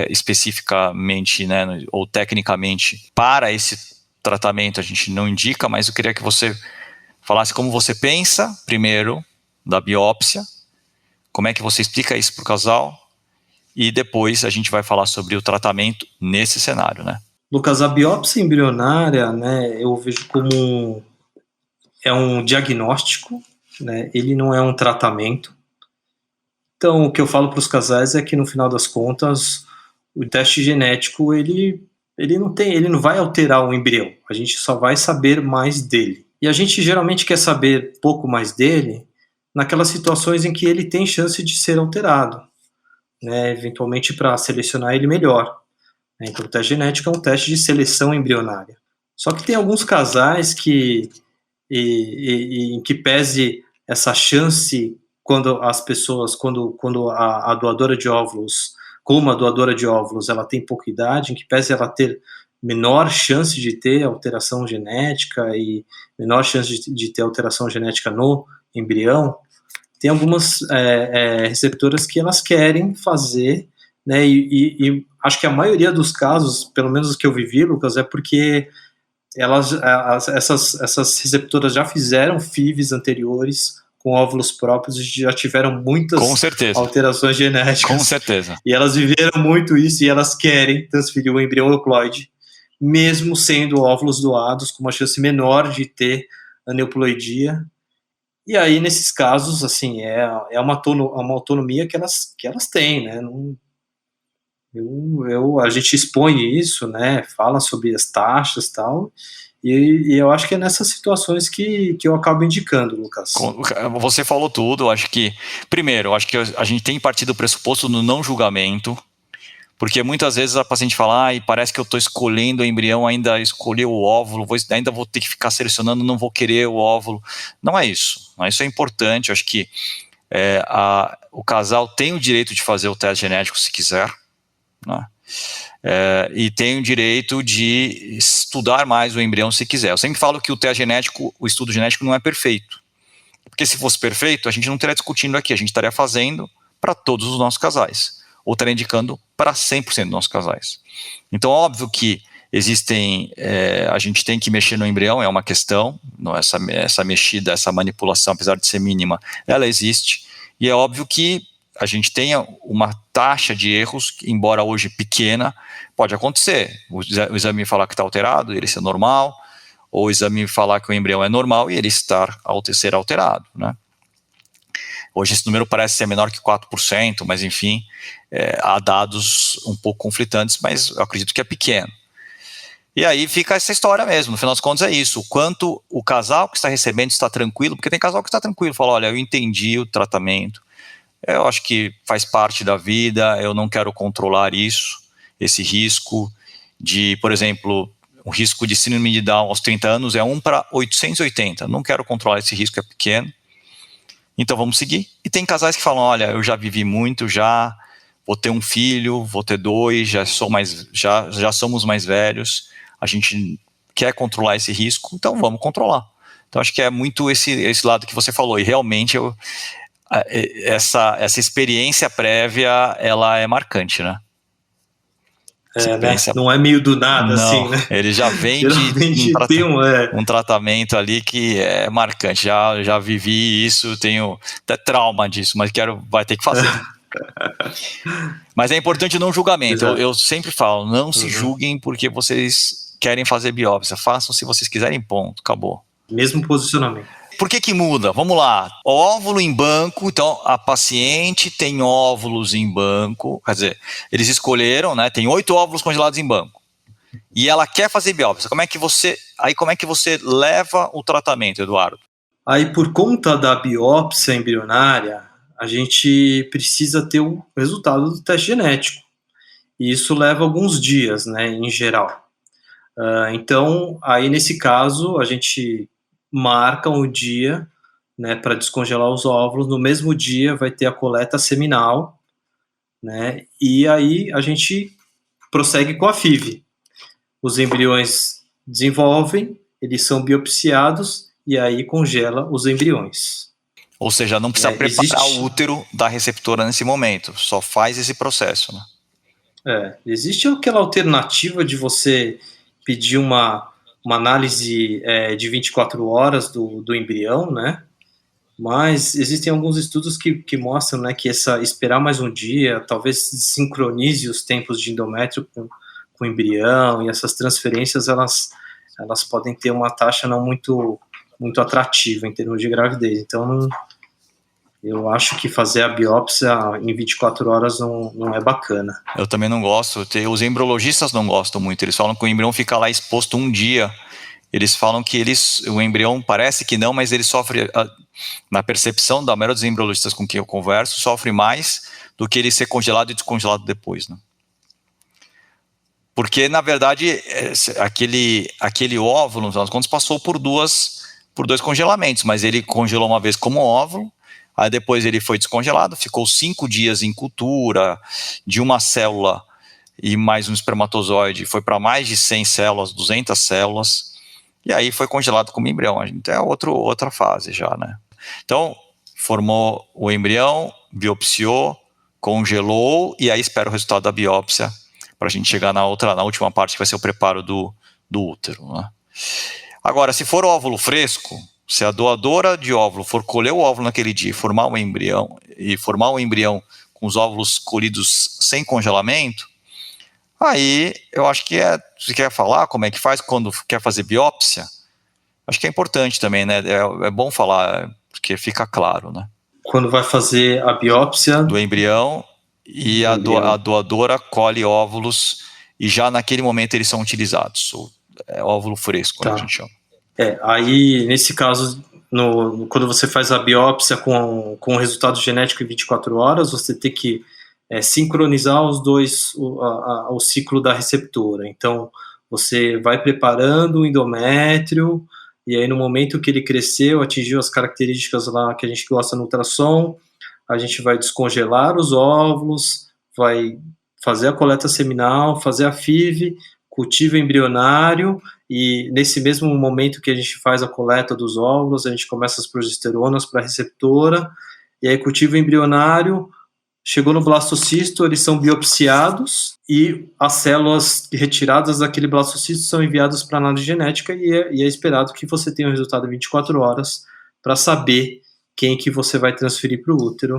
especificamente, né, ou tecnicamente para esse tratamento a gente não indica, mas eu queria que você falasse como você pensa, primeiro, da biópsia, como é que você explica isso para o casal, e depois a gente vai falar sobre o tratamento nesse cenário, né? Lucas, a biópsia embrionária, né, eu vejo como um diagnóstico, né, ele não é um tratamento. Então, o que eu falo para os casais é que, no final das contas, o teste genético, ele não vai alterar o embrião, a gente só vai saber mais dele. E a gente geralmente quer saber pouco mais dele naquelas situações em que ele tem chance de ser alterado, né, eventualmente para selecionar ele melhor. Então, o teste genético é um teste de seleção embrionária. Só que tem alguns casais que, em que pese essa chance, quando as pessoas, quando a doadora de óvulos, como a doadora de óvulos, ela tem pouca idade, em que pese ela ter menor chance de ter alteração genética e menor chance de ter alteração genética no embrião, tem algumas receptoras que elas querem fazer, né, e acho que a maioria dos casos, pelo menos os que eu vivi, Lucas, é porque essas receptoras já fizeram FIVs anteriores com óvulos próprios e já tiveram muitas alterações genéticas. Com certeza. E elas viveram muito isso e elas querem transferir o embrião euploide, mesmo sendo óvulos doados, com uma chance menor de ter aneuploidia. E aí, nesses casos, assim, é uma autonomia que elas têm, né? A gente expõe isso, né? Fala sobre as taxas e tal, e eu acho que é nessas situações que eu acabo indicando, Lucas. Você falou tudo, acho que, primeiro, acho que a gente tem partido do pressuposto no não julgamento, porque muitas vezes a paciente fala, parece que eu estou escolhendo o embrião, ainda escolhi o óvulo, ainda vou ter que ficar selecionando, não vou querer o óvulo. Não é isso. Isso é importante. Eu acho que o casal tem o direito de fazer o teste genético se quiser, né? E tem o direito de estudar mais o embrião se quiser. Eu sempre falo que o teste genético, o estudo genético não é perfeito. Porque se fosse perfeito, a gente não estaria discutindo aqui, a gente estaria fazendo para todos os nossos casais. Ou estaria indicando para 100% dos nossos casais. Então, óbvio que a gente tem que mexer no embrião, é uma questão, essa mexida, essa manipulação, apesar de ser mínima, ela existe, e é óbvio que a gente tenha uma taxa de erros, embora hoje pequena, pode acontecer. O exame falar que está alterado, ele ser normal, ou o exame falar que o embrião é normal e ele ser alterado, né? Hoje esse número parece ser menor que 4%, mas enfim, há dados um pouco conflitantes, mas eu acredito que é pequeno. E aí fica essa história mesmo, no final das contas é isso, o quanto o casal que está recebendo está tranquilo, porque tem casal que está tranquilo, fala, olha, eu entendi o tratamento, eu acho que faz parte da vida, eu não quero controlar isso, esse risco de, por exemplo, o risco de síndrome de Down aos 30 anos é 1 para 880, não quero controlar esse risco, é pequeno, então vamos seguir. E tem casais que falam, olha, eu já vivi muito, já vou ter um filho, vou ter 2, já somos mais velhos, a gente quer controlar esse risco, então vamos controlar. Então acho que é muito esse lado que você falou, e realmente essa experiência prévia, ela é marcante, né? Né? Não é meio do nada, não, assim, né? Ele já vem um tratamento ali que é marcante. Já vivi isso, tenho até trauma disso, mas vai ter que fazer. Mas é importante não julgamento. Eu sempre falo, não se Uhum. julguem porque vocês querem fazer biópsia. Façam se vocês quiserem, ponto. Acabou. Mesmo posicionamento. Por que muda? Vamos lá. Óvulo em banco, então a paciente tem óvulos em banco, quer dizer, eles escolheram, né? Tem 8 óvulos congelados em banco. E ela quer fazer biópsia. Como é que você leva o tratamento, Eduardo? Aí, por conta da biópsia embrionária, a gente precisa ter o resultado do teste genético. E isso leva alguns dias, né, em geral. Então, aí nesse caso, a gente marca um dia, né, para descongelar os óvulos. No mesmo dia vai ter a coleta seminal, né, e aí a gente prossegue com a FIV. Os embriões desenvolvem, eles são biopsiados e aí congela os embriões. Ou seja, não precisa preparar o útero da receptora nesse momento, só faz esse processo, né? Existe aquela alternativa de você pedir uma análise de 24 horas do embrião, né? Mas existem alguns estudos que mostram, né, que esperar mais um dia talvez sincronize os tempos de endométrio com o embrião, e essas transferências elas podem ter uma taxa não muito atrativa em termos de gravidez. Então, eu acho que fazer a biópsia em 24 horas não é bacana. Eu também não gosto. Os embriologistas não gostam muito. Eles falam que o embrião fica lá exposto um dia. Eles falam que o embrião parece que não, mas ele sofre, na percepção da maioria dos embriologistas com quem eu converso, sofre mais do que ele ser congelado e descongelado depois, né? Porque, na verdade, aquele óvulo, no final das contas, passou por dois congelamentos, mas ele congelou uma vez como óvulo, aí depois ele foi descongelado, ficou 5 dias em cultura, de uma célula e mais um espermatozoide, foi para mais de 100 células, 200 células, e aí foi congelado como embrião. A gente é outra fase já, né? Então, formou o embrião, biopsiou, congelou, e aí espera o resultado da biópsia, para a gente chegar na última parte, que vai ser o preparo do útero, né? Agora, se for óvulo fresco, se a doadora de óvulo for colher o óvulo naquele dia e formar um embrião com os óvulos colhidos sem congelamento, aí eu acho que você quer falar como é que faz quando quer fazer biópsia? Acho que é importante também, né? É bom falar, porque fica claro, né? Quando vai fazer a biópsia do embrião, e a doadora colhe óvulos e já naquele momento eles são utilizados. Óvulo fresco, tá, né, a gente chama. Aí, nesse caso, quando você faz a biópsia com o resultado genético em 24 horas, você tem que sincronizar os dois, o ciclo da receptora. Então, você vai preparando o endométrio, e aí no momento que ele cresceu, atingiu as características lá que a gente gosta no ultrassom, a gente vai descongelar os óvulos, vai fazer a coleta seminal, fazer a FIV, cultivo embrionário, e nesse mesmo momento que a gente faz a coleta dos óvulos, a gente começa as progesteronas para a receptora, e aí cultivo embrionário, chegou no blastocisto, eles são biopsiados, e as células retiradas daquele blastocisto são enviadas para a análise genética, e é esperado que você tenha o resultado em 24 horas para saber quem que você vai transferir para o útero,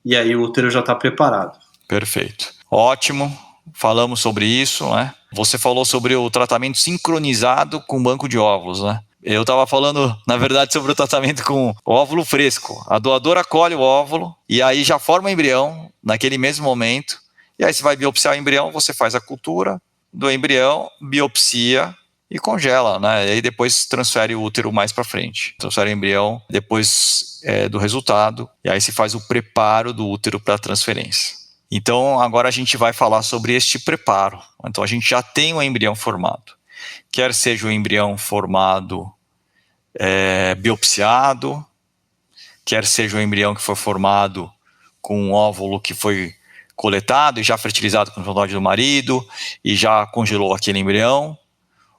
e aí o útero já está preparado. Perfeito. Ótimo, falamos sobre isso, né? Você falou sobre o tratamento sincronizado com banco de óvulos, né? Eu estava falando, na verdade, sobre o tratamento com óvulo fresco. A doadora colhe o óvulo e aí já forma o embrião naquele mesmo momento, e aí você vai biopsiar o embrião, você faz a cultura do embrião, biopsia e congela, né? E aí depois transfere o útero mais para frente. Transfere o embrião depois do resultado, e aí se faz o preparo do útero para transferência. Então, agora a gente vai falar sobre este preparo. Então, a gente já tem o embrião formado. Quer seja o embrião formado biopsiado, quer seja o embrião que foi formado com um óvulo que foi coletado e já fertilizado com o espermatozoide do marido e já congelou aquele embrião,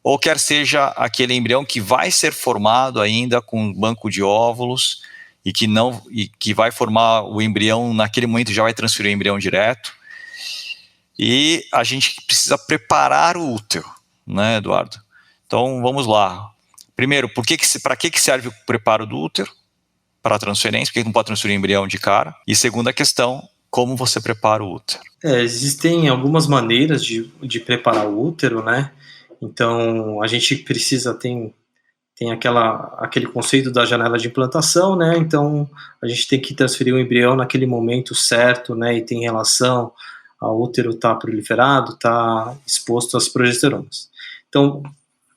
ou quer seja aquele embrião que vai ser formado ainda com um banco de óvulos e que vai formar o embrião, naquele momento já vai transferir o embrião direto. E a gente precisa preparar o útero, né, Eduardo? Então, vamos lá. Primeiro, para que serve o preparo do útero? Para a transferência, por que não pode transferir o embrião de cara? E segunda questão, como você prepara o útero? Existem algumas maneiras de preparar o útero, né? Então, a gente precisa, tem aquele conceito da janela de implantação, né? Então, a gente tem que transferir o embrião naquele momento certo, né? E tem relação ao útero estar proliferado, estar exposto às progesteronas. Então,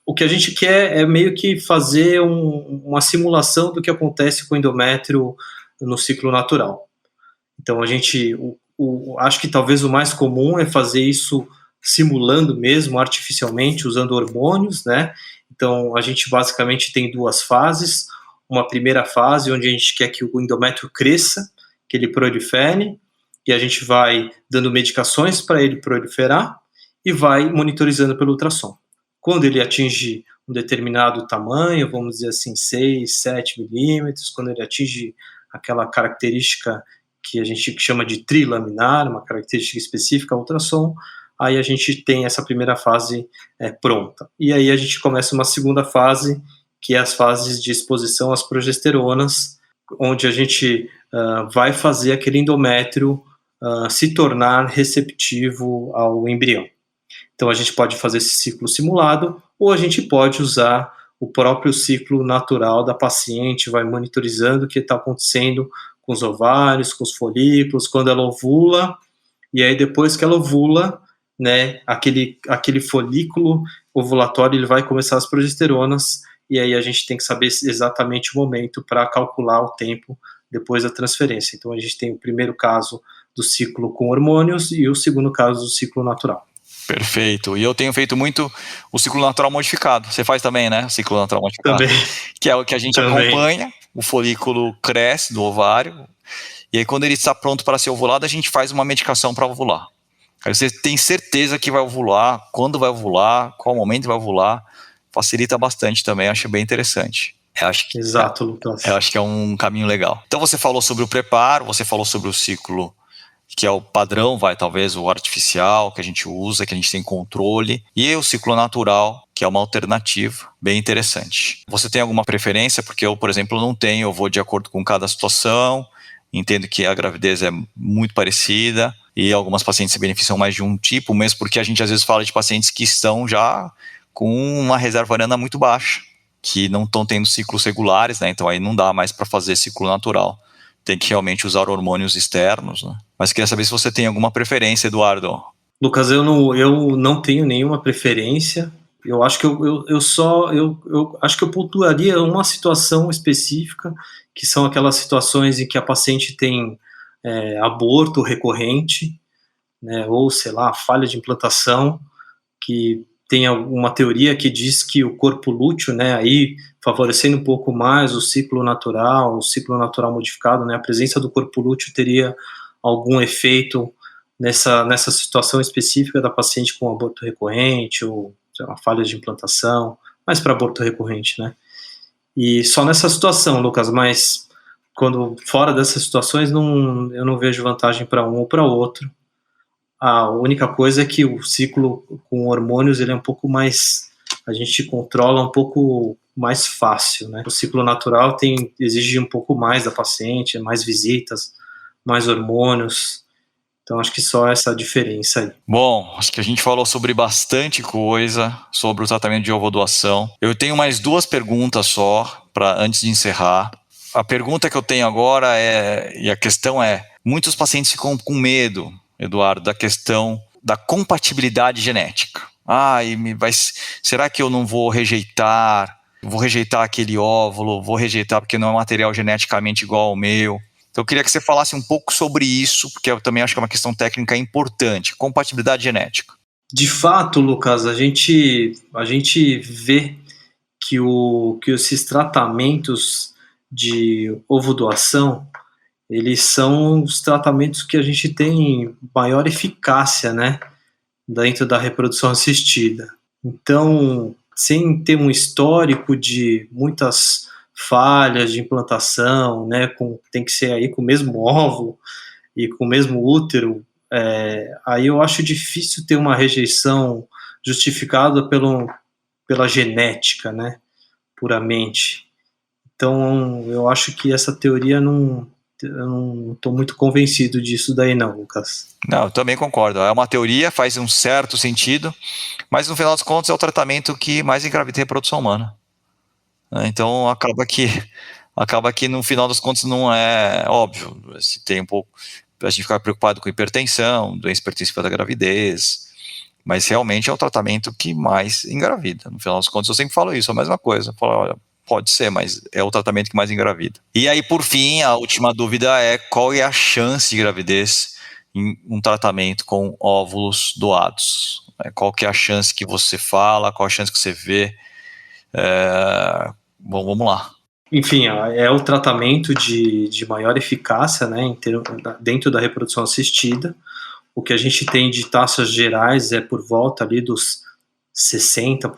o que a gente quer é meio que fazer uma simulação do que acontece com o endométrio no ciclo natural. Então, a gente, acho que talvez o mais comum é fazer isso simulando mesmo, artificialmente, usando hormônios, né? Então, a gente basicamente tem 2 fases. Uma primeira fase, onde a gente quer que o endométrio cresça, que ele prolifere, e a gente vai dando medicações para ele proliferar e vai monitorizando pelo ultrassom. Quando ele atinge um determinado tamanho, vamos dizer assim, 6, 7 milímetros, quando ele atinge aquela característica que a gente chama de trilaminar, uma característica específica ao ultrassom, aí a gente tem essa primeira fase pronta. E aí a gente começa uma segunda fase, que é as fases de exposição às progesteronas, onde a gente vai fazer aquele endométrio se tornar receptivo ao embrião. Então a gente pode fazer esse ciclo simulado, ou a gente pode usar o próprio ciclo natural da paciente, vai monitorizando o que está acontecendo com os ovários, com os folículos, quando ela ovula, e aí depois que ela ovula, né, aquele folículo ovulatório, ele vai começar as progesteronas, e aí a gente tem que saber exatamente o momento para calcular o tempo depois da transferência. Então a gente tem o primeiro caso do ciclo com hormônios e o segundo caso do ciclo natural. Perfeito. E eu tenho feito muito o ciclo natural modificado. Você faz também, né? O ciclo natural modificado. Também. Que é o que a gente acompanha. O folículo cresce do ovário. E aí, quando ele está pronto para ser ovulado, a gente faz uma medicação para ovular. Aí você tem certeza que vai ovular, quando vai ovular, qual momento vai ovular. Facilita bastante também. Acho bem interessante. Exato, Lucas. Eu acho que é um caminho legal. Então, você falou sobre o preparo, você falou sobre o ciclo, que é o padrão, talvez o artificial, que a gente usa, que a gente tem controle, e o ciclo natural, que é uma alternativa bem interessante. Você tem alguma preferência? Porque eu, por exemplo, não tenho, eu vou de acordo com cada situação, entendo que a gravidez é muito parecida, e algumas pacientes se beneficiam mais de um tipo, mesmo porque a gente às vezes fala de pacientes que estão já com uma reserva oriana muito baixa, que não estão tendo ciclos regulares, né? Então aí não dá mais para fazer ciclo natural. Tem que realmente usar hormônios externos, né? Mas queria saber se você tem alguma preferência, Eduardo. Lucas, eu não tenho nenhuma preferência. Eu acho que eu acho que eu pontuaria uma situação específica, que são aquelas situações em que a paciente tem aborto recorrente, né, ou, sei lá, falha de implantação, que tem alguma teoria que diz que o corpo lúteo, né, aí favorecendo um pouco mais o ciclo natural modificado, né, a presença do corpo lúteo teria algum efeito nessa situação específica da paciente com aborto recorrente ou, sei lá, falha de implantação, mas para aborto recorrente, né. E só nessa situação, Lucas, mas quando fora dessas situações eu não vejo vantagem para um ou para outro. A única coisa é que o ciclo com hormônios ele é um pouco mais, a gente controla um pouco mais fácil, né? O ciclo natural exige um pouco mais da paciente, mais visitas, mais hormônios. Então acho que só essa diferença aí. Bom, acho que a gente falou sobre bastante coisa sobre o tratamento de ovodoação. Eu tenho mais 2 perguntas só antes de encerrar. A pergunta que eu tenho agora e a questão é, muitos pacientes ficam com medo, Eduardo, da questão da compatibilidade genética. Será que eu não vou rejeitar? Vou rejeitar aquele óvulo, vou rejeitar porque não é material geneticamente igual ao meu. Então eu queria que você falasse um pouco sobre isso, porque eu também acho que é uma questão técnica importante, compatibilidade genética. De fato, Lucas, a gente vê que esses tratamentos de ovodoação, eles são os tratamentos que a gente tem maior eficácia, né, dentro da reprodução assistida. Então, sem ter um histórico de muitas falhas de implantação, né, tem que ser aí com o mesmo óvulo e com o mesmo útero, aí eu acho difícil ter uma rejeição justificada pela genética, né, puramente. Então, eu acho que essa teoria não Eu não estou muito convencido disso daí não, Lucas. Não, eu também concordo. É uma teoria, faz um certo sentido, mas no final das contas é o tratamento que mais engravida a reprodução humana. Então acaba que no final das contas não é óbvio. Se tem um pouco, a gente fica preocupado com hipertensão, doença hipertensiva da gravidez, mas realmente é o tratamento que mais engravida. No final das contas eu sempre falo isso, a mesma coisa. Eu falo, olha, pode ser, mas é o tratamento que mais engravida. E aí, por fim, a última dúvida é qual é a chance de gravidez em um tratamento com óvulos doados? Qual que é a chance que você fala, qual a chance que você vê? Bom, vamos lá. Enfim, é o tratamento de maior eficácia, né, dentro da reprodução assistida. O que a gente tem de taxas gerais é por volta ali dos 60%,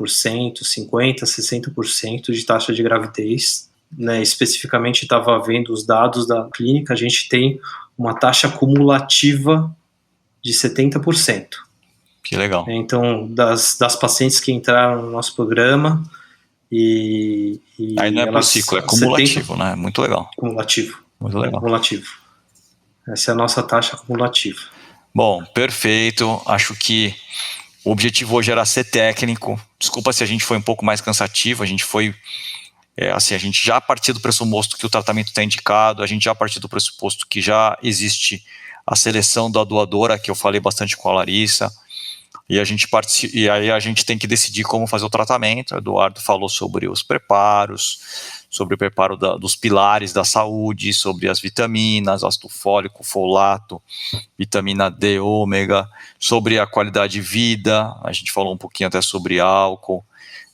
50%, 60% de taxa de gravidez. Né, especificamente estava vendo os dados da clínica, a gente tem uma taxa cumulativa de 70%. Que legal. Então, das pacientes que entraram no nosso programa, e aí não é por ciclo, é cumulativo, 70, né? Muito legal. Cumulativo. Muito legal. Cumulativo. Essa é a nossa taxa cumulativa. Bom, perfeito. Acho que o objetivo hoje era ser técnico. Desculpa se a gente foi um pouco mais cansativo. A gente foi, a gente já partiu do pressuposto que o tratamento está indicado. A gente já partiu do pressuposto que já existe a seleção da doadora, que eu falei bastante com a Larissa. E aí a gente tem que decidir como fazer o tratamento. O Eduardo falou sobre os preparos, sobre o preparo dos pilares da saúde, sobre as vitaminas, ácido fólico, folato, vitamina D, ômega, sobre a qualidade de vida. A gente falou um pouquinho até sobre álcool.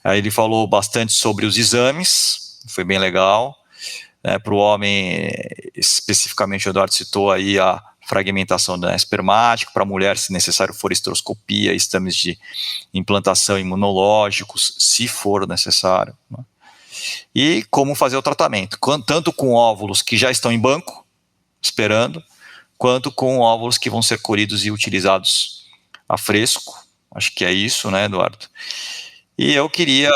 Aí ele falou bastante sobre os exames, foi bem legal. Para o homem, especificamente, o Eduardo citou aí a fragmentação espermático, para a mulher, se necessário for esteroscopia, exames de implantação imunológicos, se for necessário, né? E como fazer o tratamento, tanto com óvulos que já estão em banco, esperando, quanto com óvulos que vão ser colhidos e utilizados a fresco. Acho que é isso, né, Eduardo? E eu queria,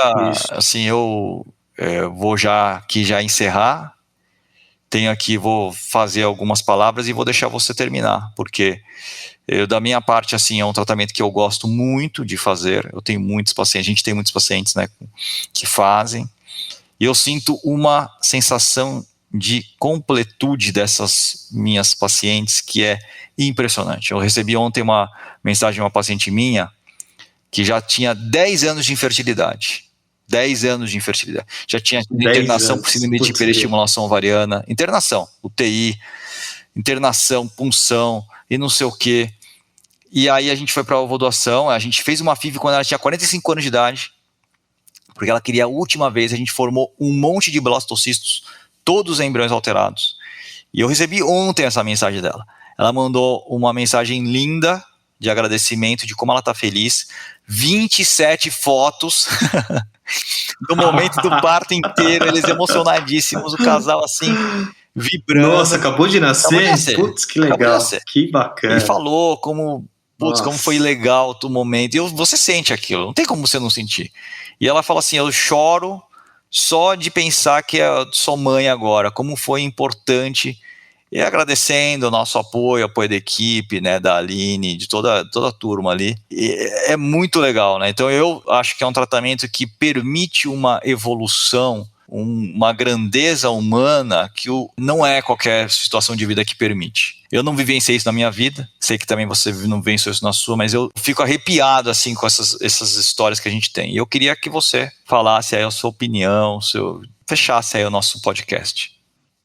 eu vou já encerrar. Tenho aqui, vou fazer algumas palavras e vou deixar você terminar, porque da minha parte, é um tratamento que eu gosto muito de fazer. Eu tenho muitos pacientes, a gente tem muitos pacientes, né, que fazem, e eu sinto uma sensação de completude dessas minhas pacientes que é impressionante. Eu recebi ontem uma mensagem de uma paciente minha que já tinha 10 anos de infertilidade. 10 anos de infertilidade. Já tinha internação por síndrome de hiperestimulação ovariana, internação, UTI, internação, punção e não sei o quê. E aí a gente foi para a ovodoação, a gente fez uma FIV quando ela tinha 45 anos de idade, porque ela queria a última vez, a gente formou um monte de blastocistos, todos embriões alterados. E eu recebi ontem essa mensagem dela. Ela mandou uma mensagem linda de agradecimento, de como ela está feliz, 27 fotos do momento do parto inteiro, eles emocionadíssimos, o casal assim, vibrando. Nossa, acabou de nascer? Putz, que legal, que bacana. Ele falou como foi legal o momento, e você sente aquilo, não tem como você não sentir. E ela fala assim, eu choro só de pensar que sou mãe agora, como foi importante. E agradecendo o nosso apoio da equipe, né, da Aline, de toda a turma ali. E é muito legal, né? Então eu acho que é um tratamento que permite uma evolução, uma grandeza humana que não é qualquer situação de vida que permite. Eu não vivenciei isso na minha vida, sei que também você não vivenciou isso na sua, mas eu fico arrepiado assim com essas histórias que a gente tem. E eu queria que você falasse aí a sua opinião, fechasse aí o nosso podcast.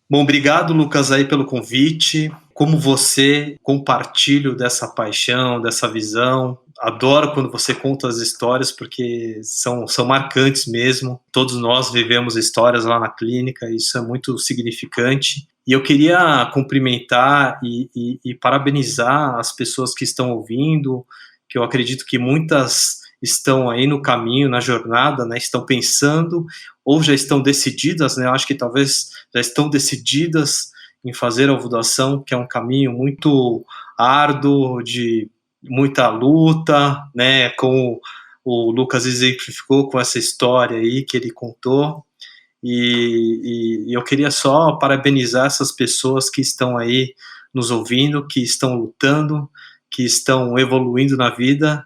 Bom, obrigado, Lucas, aí pelo convite. Como você, compartilho dessa paixão, dessa visão. Adoro quando você conta as histórias, porque são marcantes mesmo. Todos nós vivemos histórias lá na clínica, isso é muito significante. E eu queria cumprimentar e parabenizar as pessoas que estão ouvindo, que eu acredito que muitas estão aí no caminho, na jornada, né, estão pensando ou já estão decididas, né, eu acho que talvez já estão decididas em fazer a ovodoação, que é um caminho muito árduo, de muita luta, né, como o Lucas exemplificou com essa história aí que ele contou. E eu queria só parabenizar essas pessoas que estão aí nos ouvindo, que estão lutando, que estão evoluindo na vida.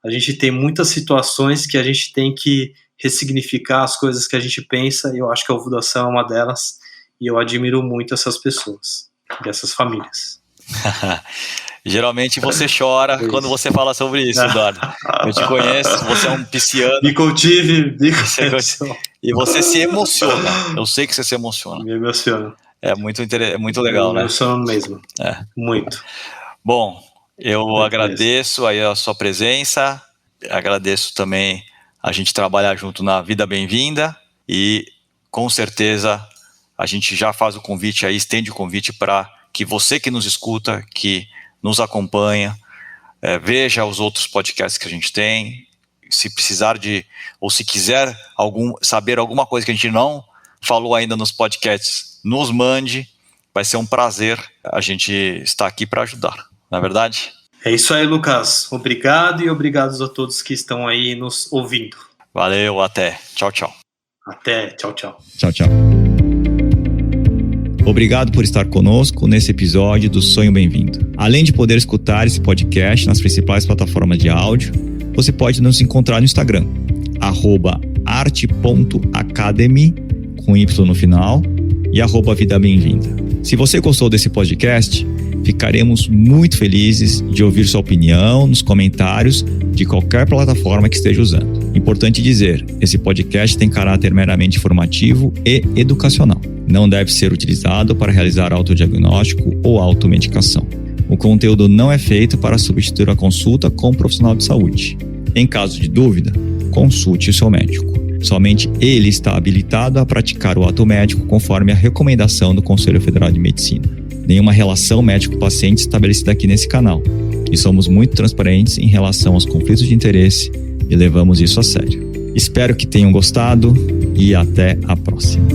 A gente tem muitas situações que a gente tem que ressignificar as coisas que a gente pensa, e eu acho que a ovulação é uma delas, e eu admiro muito essas pessoas e essas famílias. Geralmente você chora quando você fala sobre isso, Eduardo. Eu te conheço, você é um pisciano. Me contive. E você se emociona. Eu sei que você se emociona. Me emociona. É muito legal, né? Me emociono mesmo. Muito. Bom, eu agradeço aí a sua presença, agradeço também a gente trabalhar junto na Vida Bem-vinda, e com certeza a gente já faz o convite aí, estende o convite para que você que nos escuta, que nos acompanha, veja os outros podcasts que a gente tem. Se precisar ou se quiser saber alguma coisa que a gente não falou ainda nos podcasts, nos mande. Vai ser um prazer a gente estar aqui para ajudar, não é verdade? É isso aí, Lucas. Obrigado, e obrigados a todos que estão aí nos ouvindo. Valeu, até. Tchau, tchau. Até, tchau, tchau. Tchau, tchau. Obrigado por estar conosco nesse episódio do Sonho Bem-vindo. Além de poder escutar esse podcast nas principais plataformas de áudio, você pode nos encontrar no Instagram, @arte.academy, com Y no final, e @Vida Bem-vinda. Se você gostou desse podcast, ficaremos muito felizes de ouvir sua opinião nos comentários de qualquer plataforma que esteja usando. Importante dizer, esse podcast tem caráter meramente informativo e educacional. Não deve ser utilizado para realizar autodiagnóstico ou automedicação. O conteúdo não é feito para substituir a consulta com um profissional de saúde. Em caso de dúvida, consulte o seu médico. Somente ele está habilitado a praticar o ato médico conforme a recomendação do Conselho Federal de Medicina. Nenhuma relação médico-paciente estabelecida aqui nesse canal. E somos muito transparentes em relação aos conflitos de interesse e levamos isso a sério. Espero que tenham gostado e até a próxima.